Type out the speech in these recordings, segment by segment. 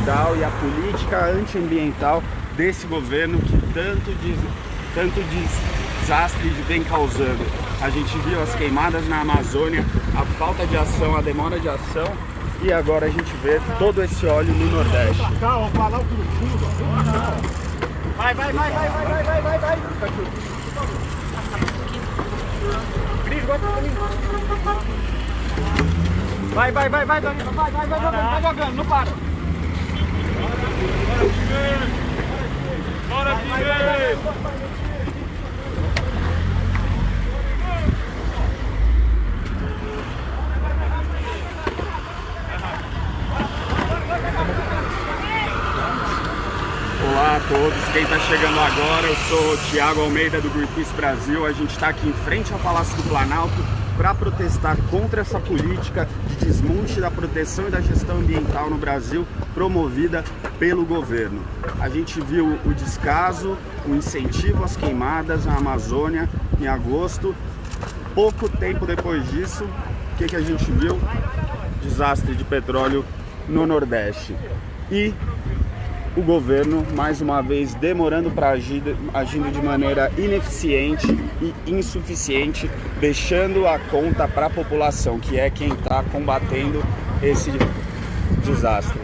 antiambiental e a política antiambiental desse governo que tanto desastre vem causando. A gente viu as queimadas na Amazônia, a falta de ação, a demora de ação, e agora a gente vê todo esse óleo no Nordeste. Vai. Cris, vai pra mim. Vai jogando, não para. Bora, Piguê! Olá a todos, quem está chegando agora, eu sou o Thiago Almeida do Greenpeace Brasil. A gente está aqui em frente ao Palácio do Planalto para protestar contra essa política de desmonte da proteção e da gestão ambiental no Brasil promovida pelo governo. A gente viu o descaso, o incentivo às queimadas na Amazônia em agosto. Pouco tempo depois disso, o que a gente viu? Desastre de petróleo no Nordeste. E o governo, mais uma vez, demorando para agir, agindo de maneira ineficiente e insuficiente, deixando a conta para a população, que é quem está combatendo esse desastre.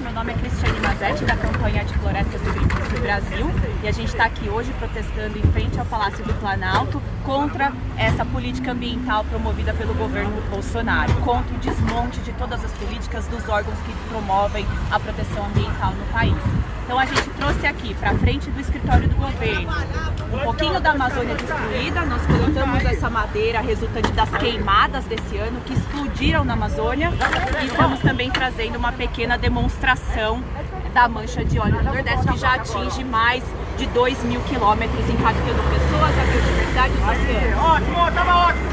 Meu nome é Cristiane Mazetti, da campanha de florestas do Greenpeace Brasil, e a gente está aqui hoje protestando em frente ao Palácio do Planalto contra essa política ambiental promovida pelo governo Bolsonaro, contra o desmonte de todas as políticas dos órgãos que promovem a proteção ambiental no país. Então a gente trouxe aqui para frente do escritório do governo um pouquinho da Amazônia destruída. Nós coletamos essa madeira resultante das queimadas desse ano que explodiram na Amazônia, e estamos também trazendo uma pequena demonstração da mancha de óleo no Nordeste, que já atinge mais de 2.000 quilômetros, impactando pessoas, a biodiversidade e os oceanos. Ótimo, tava ótimo.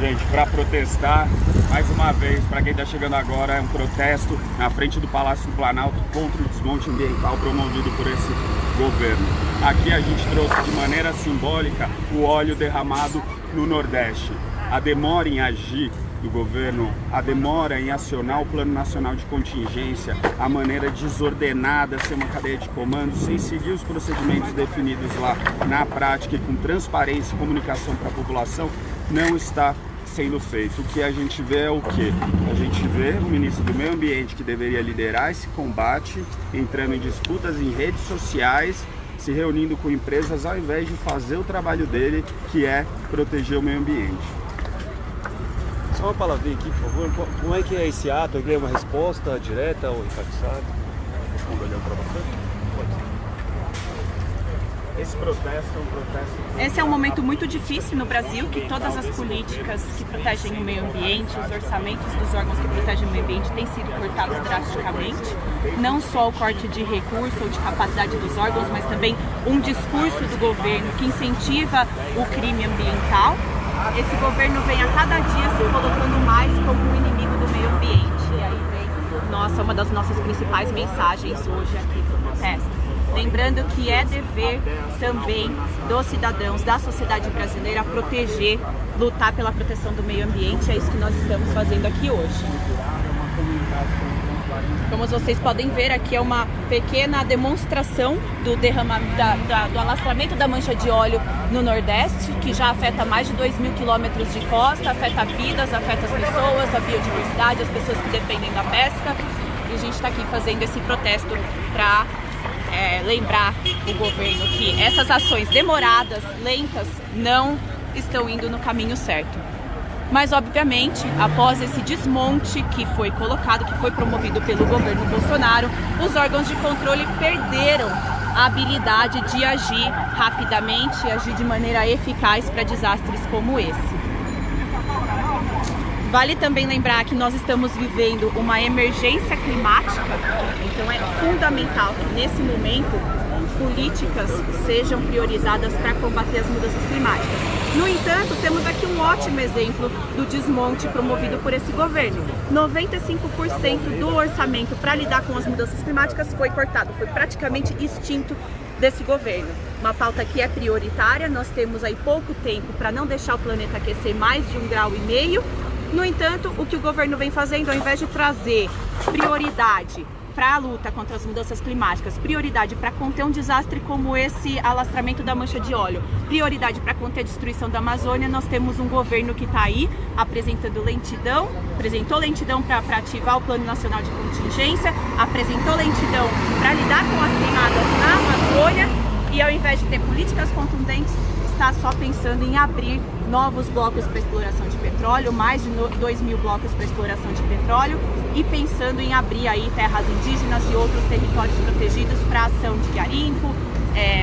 Gente, para protestar, mais uma vez, para quem está chegando agora, é um protesto na frente do Palácio do Planalto contra o desmonte ambiental promovido por esse governo. Aqui a gente trouxe de maneira simbólica o óleo derramado no Nordeste. A demora em agir do governo, a demora em acionar o Plano Nacional de Contingência, a maneira desordenada, ser uma cadeia de comando, sem seguir os procedimentos definidos lá na prática e com transparência e comunicação para a população, não está sendo feito. O que a gente vê é o quê? A gente vê o ministro do Meio Ambiente, que deveria liderar esse combate, entrando em disputas em redes sociais, se reunindo com empresas, ao invés de fazer o trabalho dele, que é proteger o meio ambiente. Só uma palavrinha aqui, por favor. Como é que é esse ato? Ele é uma resposta direta ou enfatizada? Esse protesto é um protesto... Esse é um momento muito difícil no Brasil, que todas as políticas que protegem o meio ambiente, os orçamentos dos órgãos que protegem o meio ambiente têm sido cortados drasticamente. Não só o corte de recurso ou de capacidade dos órgãos, mas também um discurso do governo que incentiva o crime ambiental. Esse governo vem a cada dia se colocando mais como um inimigo do meio ambiente. E aí vem uma das nossas principais mensagens hoje aqui no protesto. Lembrando que é dever também dos cidadãos, da sociedade brasileira, proteger, lutar pela proteção do meio ambiente. É isso que nós estamos fazendo aqui hoje. Como vocês podem ver, aqui é uma pequena demonstração do do alastramento da mancha de óleo no Nordeste, que já afeta mais de 2.000 quilômetros de costa, afeta vidas, afeta as pessoas, a biodiversidade, as pessoas que dependem da pesca. E a gente está aqui fazendo esse protesto para lembrar o governo que essas ações demoradas, lentas, não estão indo no caminho certo. Mas, obviamente, após esse desmonte que foi colocado, que foi promovido pelo governo Bolsonaro, os órgãos de controle perderam a habilidade de agir rapidamente e agir de maneira eficaz para desastres como esse. Vale também lembrar que nós estamos vivendo uma emergência climática, então é fundamental que nesse momento políticas sejam priorizadas para combater as mudanças climáticas. No entanto, temos aqui um ótimo exemplo do desmonte promovido por esse governo. 95% do orçamento para lidar com as mudanças climáticas foi cortado, foi praticamente extinto desse governo. Uma pauta que é prioritária, nós temos aí pouco tempo para não deixar o planeta aquecer mais de 1,5 graus. No entanto, o que o governo vem fazendo, ao invés de trazer prioridade para a luta contra as mudanças climáticas, prioridade para conter um desastre como esse alastramento da mancha de óleo, prioridade para conter a destruição da Amazônia, nós temos um governo que está aí apresentou lentidão para ativar o Plano Nacional de Contingência, apresentou lentidão para lidar com as queimadas na Amazônia e, ao invés de ter políticas contundentes, está só pensando em abrir novos blocos para exploração de petróleo, mais de 2.000 blocos para exploração de petróleo, e pensando em abrir aí terras indígenas e outros territórios protegidos para ação de garimpo,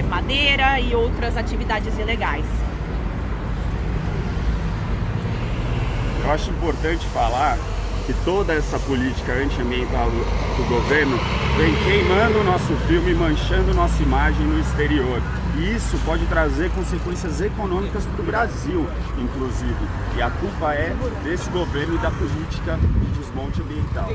madeira e outras atividades ilegais. Eu acho importante falar que toda essa política antiambiental do governo vem queimando o nosso filme, manchando nossa imagem no exterior. E isso pode trazer consequências econômicas para o Brasil, inclusive. E a culpa é desse governo e da política de desmonte ambiental.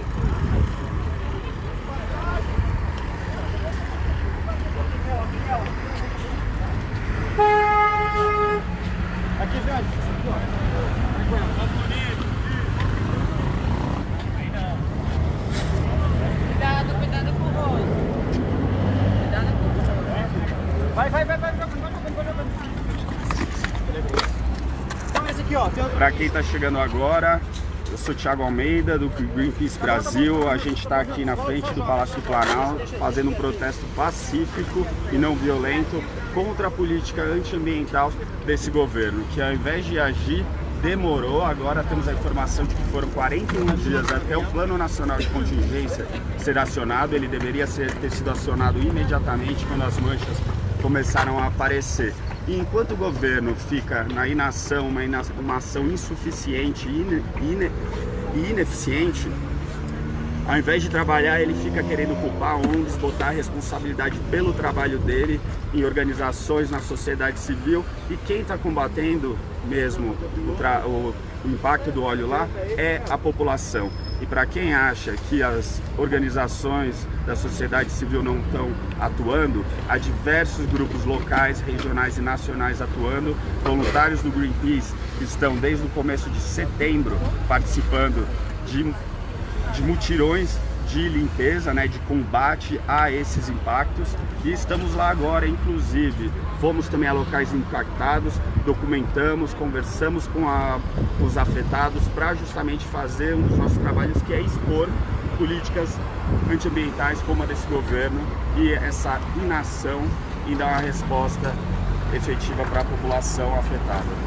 Aqui, gente. Cuidado com o rosto. Cuidado com o rosto. Vai. Então esse aqui, ó. Para quem está chegando agora, eu sou Thiago Almeida, do Greenpeace Brasil. A gente está aqui na frente do Palácio do Planalto fazendo um protesto pacífico e não violento contra a política antiambiental desse governo, que ao invés de agir, demorou. Agora temos a informação de que foram 41 dias até o Plano Nacional de Contingência ser acionado. Ele deveria ter sido acionado imediatamente quando as manchas começaram a aparecer. E enquanto o governo fica na inação, uma ação insuficiente e ineficiente, ao invés de trabalhar, ele fica querendo culpar ONGs, botar a responsabilidade pelo trabalho dele em organizações na sociedade civil. E quem está combatendo mesmo o impacto do óleo lá é a população. E para quem acha que as organizações da sociedade civil não estão atuando, há diversos grupos locais, regionais e nacionais atuando. Voluntários do Greenpeace estão desde o começo de setembro participando de mutirões de limpeza, de combate a esses impactos, e estamos lá agora. Inclusive fomos também a locais impactados, documentamos, conversamos com os afetados para justamente fazer um dos nossos trabalhos, que é expor políticas antiambientais como a desse governo e essa inação, e dar uma resposta efetiva para a população afetada.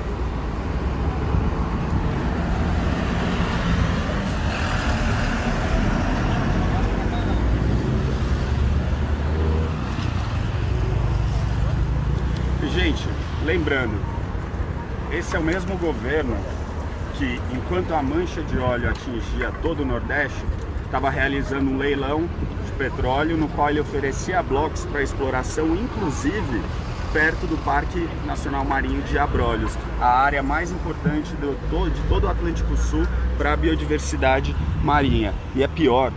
Gente, lembrando, esse é o mesmo governo que, enquanto a mancha de óleo atingia todo o Nordeste, estava realizando um leilão de petróleo no qual ele oferecia blocos para exploração, inclusive perto do Parque Nacional Marinho de Abrolhos, a área mais importante de todo o Atlântico Sul para a biodiversidade marinha. E é pior,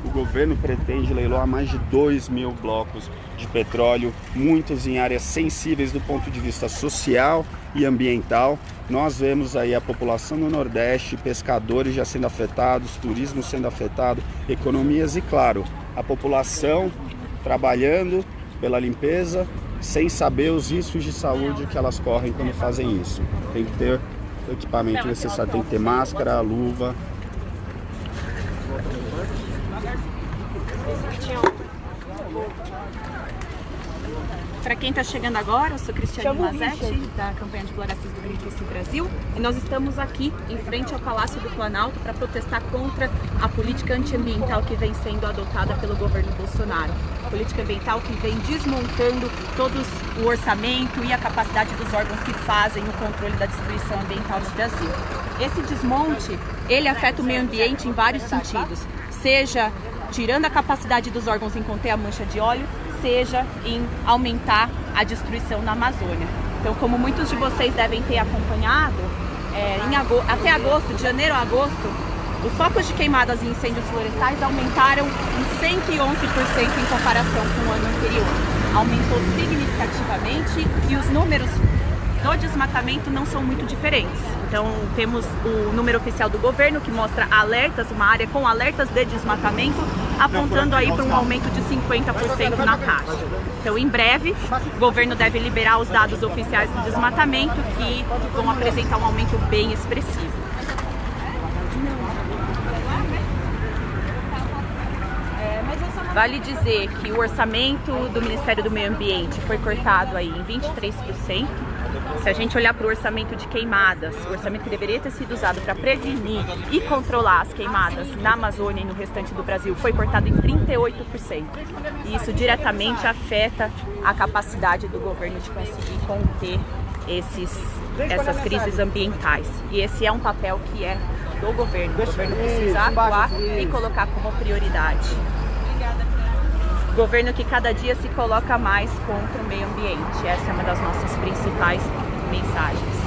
o governo pretende leiloar mais de 2.000 blocos de petróleo, muitos em áreas sensíveis do ponto de vista social e ambiental. Nós vemos aí a população do Nordeste, pescadores já sendo afetados, turismo sendo afetado, economias e, claro, a população trabalhando pela limpeza sem saber os riscos de saúde que elas correm quando fazem isso. Tem que ter o equipamento necessário, tem que ter máscara, luva. Para quem está chegando agora, eu sou Cristiane Mazetti, da campanha de florestas do Greenpeace Brasil, e nós estamos aqui em frente ao Palácio do Planalto para protestar contra a política antiambiental que vem sendo adotada pelo governo Bolsonaro. A política ambiental que vem desmontando todo o orçamento e a capacidade dos órgãos que fazem o controle da destruição ambiental no Brasil. Esse desmonte, ele afeta o meio ambiente em vários sentidos, seja tirando a capacidade dos órgãos em conter a mancha de óleo, seja em aumentar a destruição na Amazônia. Então, como muitos de vocês devem ter acompanhado, até agosto, de janeiro a agosto, os focos de queimadas e incêndios florestais aumentaram em 111% em comparação com o ano anterior. Aumentou significativamente e os números do desmatamento não são muito diferentes. Então, temos o número oficial do governo que mostra alertas, uma área com alertas de desmatamento, apontando aí para um aumento de 50% na taxa. Então, em breve, o governo deve liberar os dados oficiais do desmatamento, que vão apresentar um aumento bem expressivo. Vale dizer que o orçamento do Ministério do Meio Ambiente foi cortado aí em 23%. Se a gente olhar para o orçamento de queimadas, o orçamento que deveria ter sido usado para prevenir e controlar as queimadas na Amazônia e no restante do Brasil, foi cortado em 38%. E isso diretamente afeta a capacidade do governo de conseguir conter essas crises ambientais. E esse é um papel que é do governo. O governo precisa atuar e colocar como prioridade. Governo que cada dia se coloca mais contra o meio ambiente. Essa é uma das nossas principais mensagens.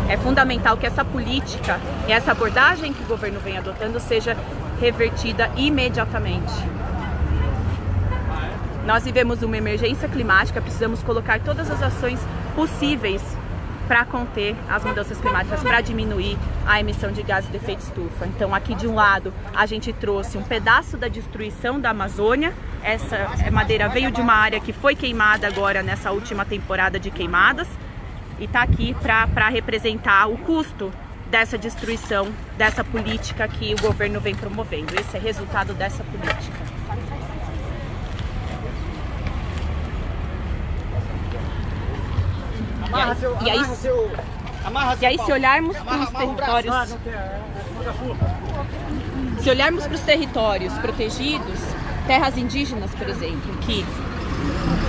É fundamental que essa política e essa abordagem que o governo vem adotando seja revertida imediatamente. Nós vivemos uma emergência climática, precisamos colocar todas as ações possíveis para conter as mudanças climáticas, para diminuir a emissão de gases de efeito estufa. Então, aqui de um lado, a gente trouxe um pedaço da destruição da Amazônia. Essa madeira veio de uma área que foi queimada agora nessa última temporada de queimadas e está aqui para representar o custo dessa destruição, dessa política que o governo vem promovendo. Esse é resultado dessa política. E aí, se olharmos para os territórios, territórios protegidos, terras indígenas, por exemplo, que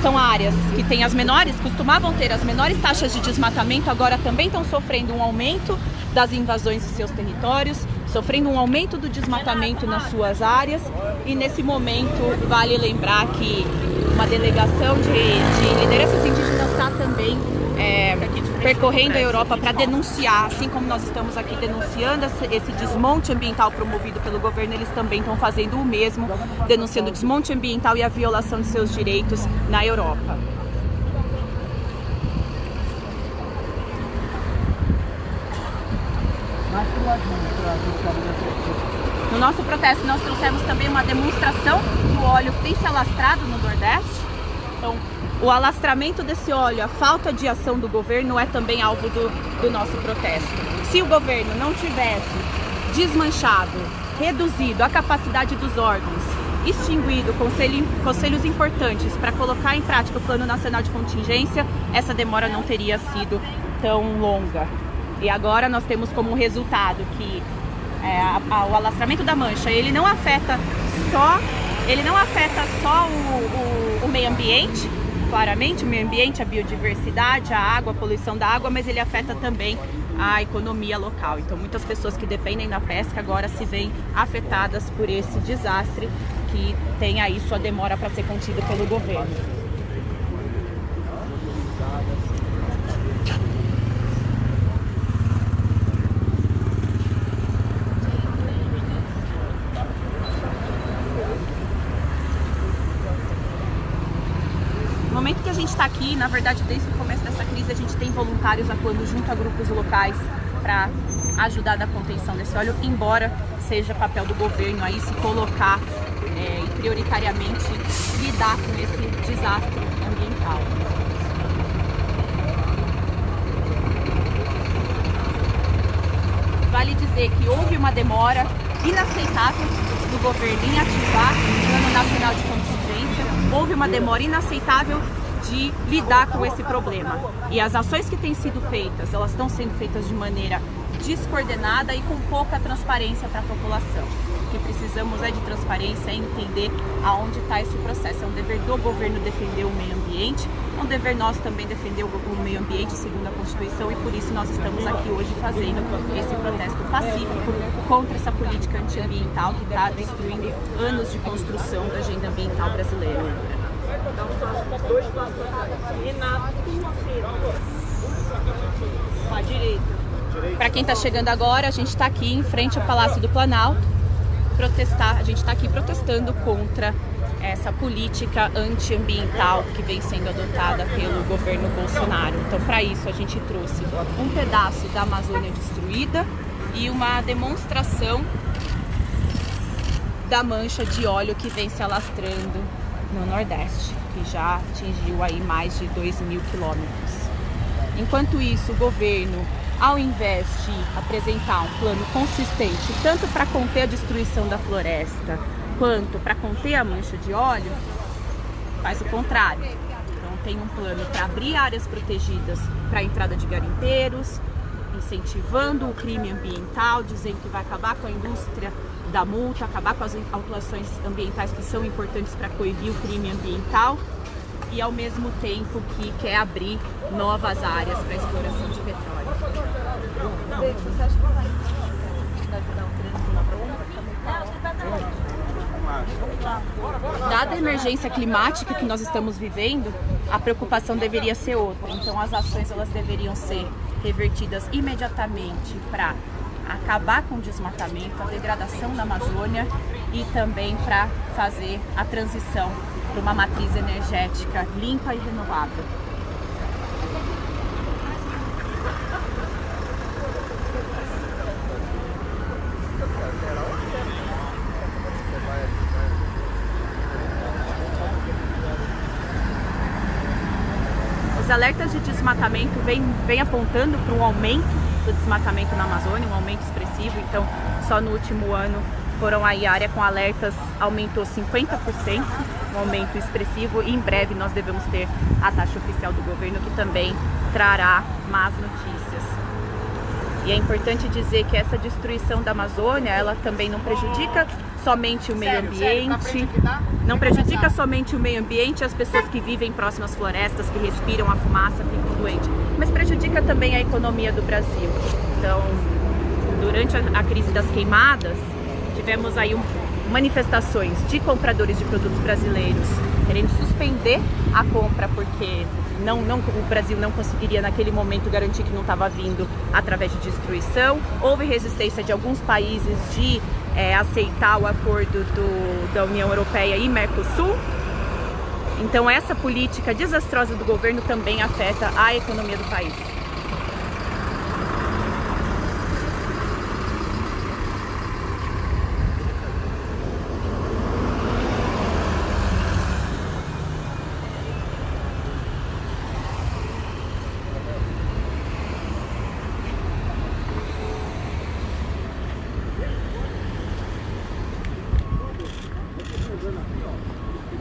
são áreas que têm costumavam ter as menores taxas de desmatamento, agora também estão sofrendo um aumento das invasões de seus territórios, sofrendo um aumento do desmatamento nas suas áreas. E nesse momento vale lembrar que uma delegação de lideranças indígenas está também percorrendo a Europa para denunciar, assim como nós estamos aqui denunciando esse desmonte ambiental promovido pelo governo, eles também estão fazendo o mesmo, denunciando o desmonte ambiental e a violação de seus direitos na Europa. No nosso protesto nós trouxemos também uma demonstração do óleo que tem se alastrado no Nordeste. Então, o alastramento desse óleo, a falta de ação do governo é também alvo do nosso protesto. Se o governo não tivesse desmanchado, reduzido a capacidade dos órgãos, extinguido conselhos importantes para colocar em prática o Plano Nacional de Contingência, essa demora não teria sido tão longa. E agora nós temos como resultado que o alastramento da mancha, ele não afeta só o meio ambiente, claramente o meio ambiente, a biodiversidade, a água, a poluição da água, mas ele afeta também a economia local. Então muitas pessoas que dependem da pesca agora se veem afetadas por esse desastre que tem aí sua demora para ser contido pelo governo. No momento que a gente está aqui, na verdade, desde o começo dessa crise, a gente tem voluntários atuando junto a grupos locais para ajudar na contenção desse óleo, embora seja papel do governo aí se colocar e prioritariamente lidar com esse desastre ambiental. Vale dizer que houve uma demora inaceitável do governo em ativar o Plano Nacional de Contingência, houve uma demora inaceitável de lidar com esse problema. E as ações que têm sido feitas, elas estão sendo feitas de maneira descoordenada e com pouca transparência para a população. O que precisamos é de transparência, é entender aonde está esse processo. É um dever do governo defender o meio ambiente, é um dever nosso também defender o meio ambiente segundo a Constituição e por isso nós estamos aqui hoje fazendo esse protesto pacífico contra essa política antiambiental que está destruindo anos de construção da agenda ambiental brasileira. Para quem está chegando agora, a gente está aqui em frente ao Palácio do Planalto a gente está aqui protestando contra essa política antiambiental que vem sendo adotada pelo governo Bolsonaro. Então, para isso, a gente trouxe um pedaço da Amazônia destruída e uma demonstração da mancha de óleo que vem se alastrando no Nordeste, que já atingiu aí mais de 2.000 quilômetros. Enquanto isso, o governo, ao invés de apresentar um plano consistente, tanto para conter a destruição da floresta, quanto para conter a mancha de óleo, faz o contrário. Então tem um plano para abrir áreas protegidas para a entrada de garimpeiros, incentivando o crime ambiental, dizendo que vai acabar com a indústria da multa, acabar com as autuações ambientais que são importantes para coibir o crime ambiental, e ao mesmo tempo que quer abrir novas áreas para exploração de petróleo. Você acha que vai ajudar o trânsito na ponta? Dada a emergência climática que nós estamos vivendo, a preocupação deveria ser outra. Então as ações elas deveriam ser revertidas imediatamente para acabar com o desmatamento, a degradação da Amazônia e também para fazer a transição para uma matriz energética limpa e renovável. Os alertas de desmatamento vêm apontando para um aumento do desmatamento na Amazônia, um aumento expressivo. Então, só no último ano foram aí a área com alertas aumentou 50%, um aumento expressivo, e em breve nós devemos ter a taxa oficial do governo que também trará más notícias. E é importante dizer que essa destruição da Amazônia, ela também não prejudica somente o meio ambiente, não prejudica somente o meio ambiente, as pessoas que vivem próximas às florestas, que respiram a fumaça, ficam doentes, mas prejudica também a economia do Brasil. Então, durante a crise das queimadas, tivemos aí manifestações de compradores de produtos brasileiros querendo suspender a compra porque o Brasil não conseguiria naquele momento garantir que não estava vindo através de destruição. Houve resistência de alguns países de aceitar o acordo da União Europeia e Mercosul. Então essa política desastrosa do governo também afeta a economia do país.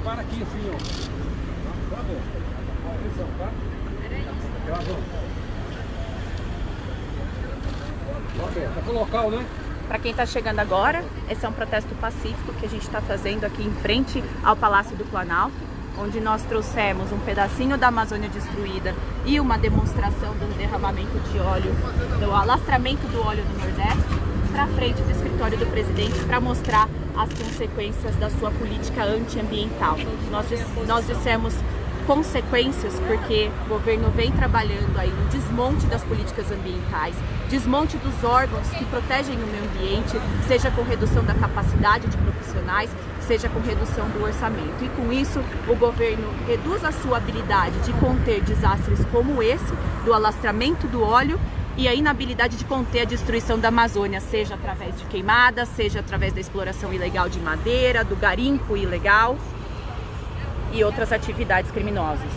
Para aqui assim, ó. Tá bom. Atenção, tá? Ok, tá com o local, né? Para quem está chegando agora, esse é um protesto pacífico que a gente está fazendo aqui em frente ao Palácio do Planalto, onde nós trouxemos um pedacinho da Amazônia destruída e uma demonstração do derramamento de óleo, do alastramento do óleo do Nordeste, para frente do escritório do presidente para mostrar as consequências da sua política antiambiental. Nós dissemos consequências porque o governo vem trabalhando aí no desmonte das políticas ambientais, desmonte dos órgãos que protegem o meio ambiente, seja com redução da capacidade de profissionais, seja com redução do orçamento. E com isso, o governo reduz a sua habilidade de conter desastres como esse, do alastramento do óleo, e a inabilidade de conter a destruição da Amazônia, seja através de queimadas, seja através da exploração ilegal de madeira, do garimpo ilegal e outras atividades criminosas.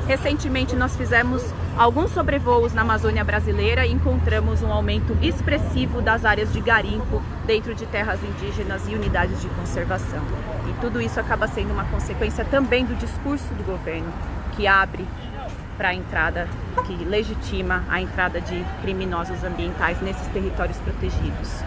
Recentemente nós fizemos alguns sobrevoos na Amazônia brasileira e encontramos um aumento expressivo das áreas de garimpo dentro de terras indígenas e unidades de conservação. E tudo isso acaba sendo uma consequência também do discurso do governo, que abre para a entrada, que legitima a entrada de criminosos ambientais nesses territórios protegidos.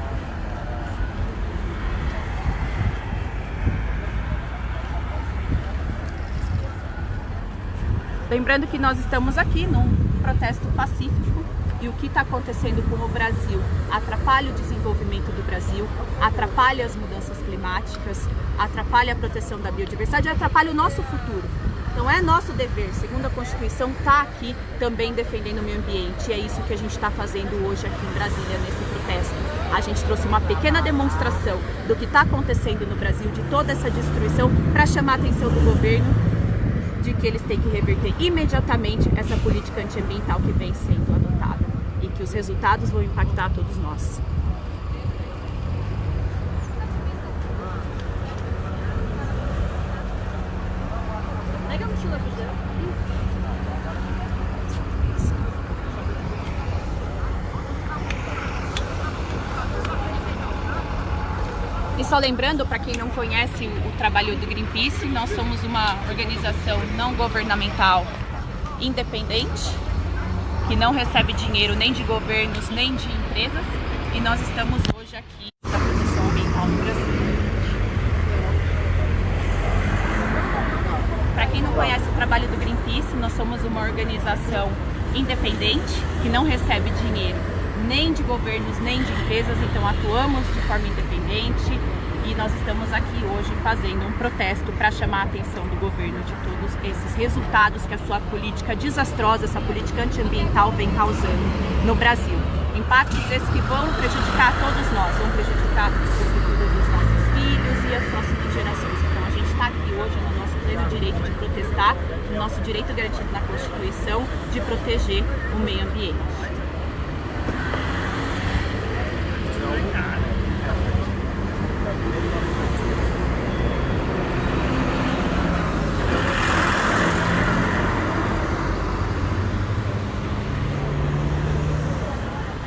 Lembrando que nós estamos aqui num protesto pacífico e o que está acontecendo com o Brasil atrapalha o desenvolvimento do Brasil, atrapalha as mudanças climáticas, atrapalha a proteção da biodiversidade, atrapalha o nosso futuro. Então é nosso dever, segundo a Constituição, estar aqui também defendendo o meio ambiente. E é isso que a gente está fazendo hoje aqui em Brasília, nesse protesto. A gente trouxe uma pequena demonstração do que está acontecendo no Brasil, de toda essa destruição, para chamar a atenção do governo de que eles têm que reverter imediatamente essa política antiambiental que vem sendo adotada e que os resultados vão impactar a todos nós. E só lembrando, para quem não conhece o trabalho do Greenpeace, nós somos uma organização não governamental independente, que não recebe dinheiro nem de governos nem de empresas, e nós estamos hoje aqui na proteção ambiental no Brasil. Para quem não conhece o trabalho do Greenpeace, nós somos uma organização independente, que não recebe dinheiro nem de governos nem de empresas, então atuamos de forma independente e nós estamos aqui hoje fazendo um protesto para chamar a atenção do governo de todos esses resultados que a sua política desastrosa, essa política antiambiental vem causando no Brasil. Impactos esses que vão prejudicar todos nós, vão prejudicar o futuro dos nossos filhos e as próximas gerações. Então a gente está aqui hoje no nosso pleno direito de protestar, no nosso direito garantido na Constituição de proteger o meio ambiente.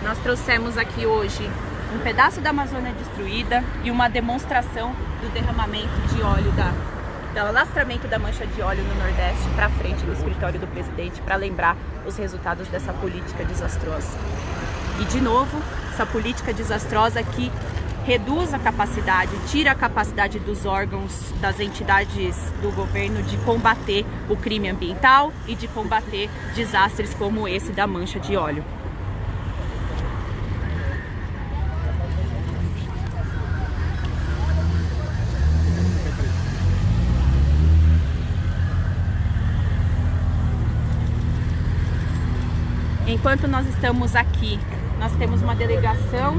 Nós trouxemos aqui hoje um pedaço da Amazônia destruída e uma demonstração do derramamento de óleo, do alastramento da mancha de óleo no Nordeste para frente do escritório do presidente, para lembrar os resultados dessa política desastrosa. E de novo, essa política desastrosa que reduz a capacidade, tira a capacidade dos órgãos, das entidades do governo de combater o crime ambiental e de combater desastres como esse da mancha de óleo. Enquanto nós estamos aqui, nós temos uma delegação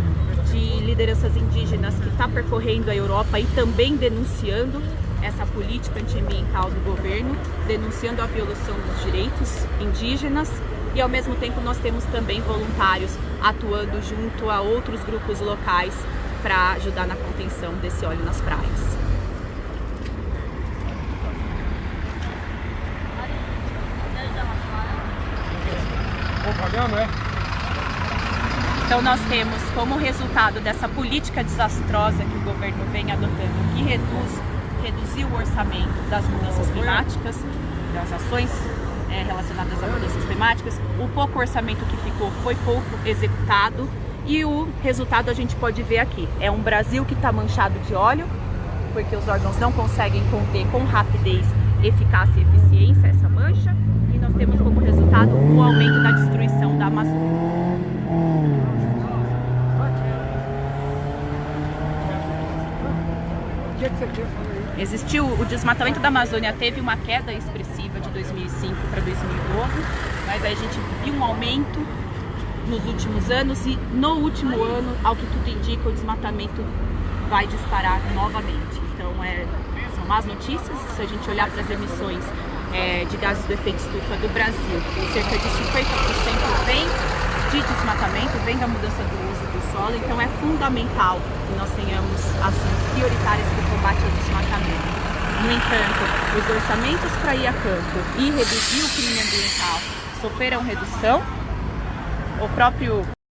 de lideranças indígenas que está percorrendo a Europa e também denunciando essa política antiambiental do governo, denunciando a violação dos direitos indígenas e ao mesmo tempo nós temos também voluntários atuando junto a outros grupos locais para ajudar na contenção desse óleo nas praias. Então nós temos como resultado dessa política desastrosa que o governo vem adotando, que reduziu o orçamento das mudanças climáticas, das ações relacionadas a mudanças climáticas, o pouco orçamento que ficou foi pouco executado e o resultado a gente pode ver aqui. É um Brasil que está manchado de óleo, porque os órgãos não conseguem conter com rapidez, eficácia e eficiência essa mancha, e nós temos como resultado o aumento da destruição da Amazônia. Existiu o desmatamento da Amazônia, teve uma queda expressiva de 2005 para 2012, mas aí a gente viu um aumento nos últimos anos e no último ano, ao que tudo indica, o desmatamento vai disparar novamente. Então são más notícias se a gente olhar para as emissões de gases do efeito estufa do Brasil. Cerca de 50% vem de desmatamento, vem da mudança do uso do solo, então é fundamental que nós tenhamos ações prioritárias para o combate ao desmatamento. No entanto, os orçamentos para ir a campo e reduzir o crime ambiental sofreram redução. O próprio